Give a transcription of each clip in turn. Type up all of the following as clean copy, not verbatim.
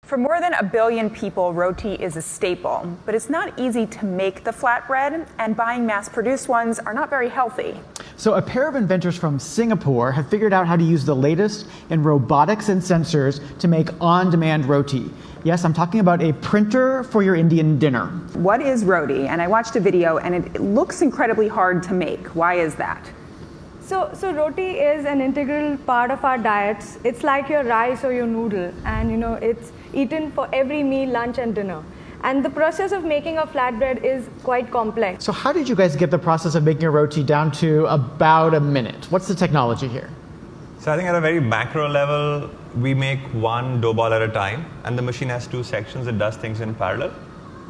For more than 1 billion people, roti is a staple, but it's not easy to make the flatbread, and buying mass-produced ones are not very healthy. So a pair of inventors from Singapore have figured out how to use the latest in robotics and sensors to make on-demand roti. Yes, I'm talking about a printer for your Indian dinner. What is roti? And I watched a video, and it looks incredibly hard to make. Why is that? So roti is an integral part of our diets. It's like your rice or your noodle, and it's eaten for every meal, lunch and dinner. And the process of making a flatbread is quite complex. So how did you guys get the process of making a roti down to about a minute? What's the technology here? So I think at a very macro level, we make one dough ball at a time, and the machine has two sections. It does things in parallel.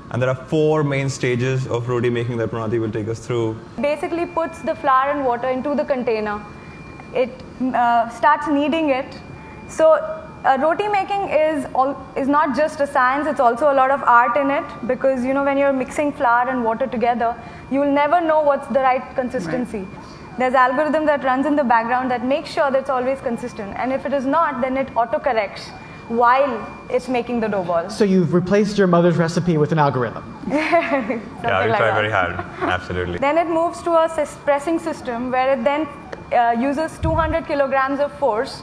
And there are 4 main stages of roti making that Pranati will take us through. Basically puts the flour and water into the container. It starts kneading it. So roti making is not just a science, it's also a lot of art in it, because when you're mixing flour and water together, you will never know what's the right consistency. Right. There's algorithm that runs in the background that makes sure that it's always consistent, and if it is not, then it auto-corrects while it's making the dough ball. So you've replaced your mother's recipe with an algorithm. Yeah, we try very hard, absolutely. Then it moves to a pressing system where it then uses 200 kilograms of force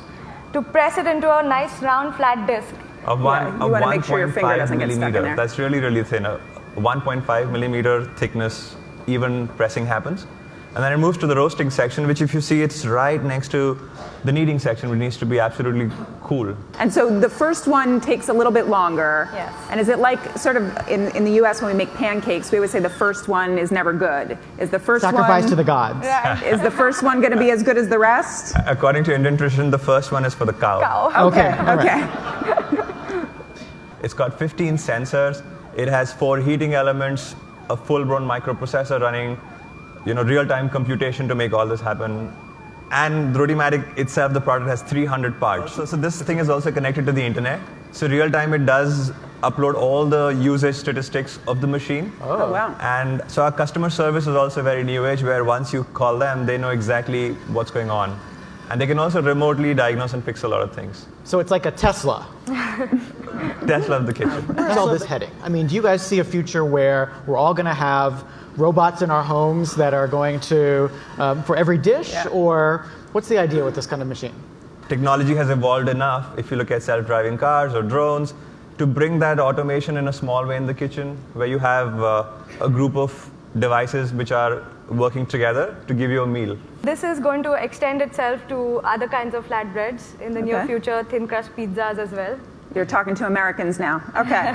to press it into a nice round flat disc. Of 1.5 millimeter. That's really, really thin. A 1.5 millimeter thickness, even pressing happens. And then it moves to the roasting section, which if you see, it's right next to the kneading section, which needs to be absolutely cool. And so the first one takes a little bit longer. Yes. And is it like sort of in the US when we make pancakes, we always say the first one is never good. Is the first Sacrifice to the gods. Right. Is the first one going to be as good as the rest? According to Indian tradition, the first one is for the cow. Okay. It's got 15 sensors. It has 4 heating elements, a full-blown microprocessor running, real-time computation to make all this happen. And Rotimatic itself, the product has 300 parts. So this thing is also connected to the internet. So real-time, it does upload all the usage statistics of the machine. Oh, wow. And so our customer service is also very new age, where once you call them, they know exactly what's going on. And they can also remotely diagnose and fix a lot of things. So it's like a Tesla. Tesla of the kitchen. Where's all this heading? I mean, do you guys see a future where we're all going to have robots in our homes that are going to, for every dish? Yeah. Or what's the idea with this kind of machine? Technology has evolved enough, if you look at self-driving cars or drones, to bring that automation in a small way in the kitchen, where you have a group of devices which are working together to give you a meal. This is going to extend itself to other kinds of flatbreads in the near future, thin crust pizzas as well. You're talking to Americans now. Okay.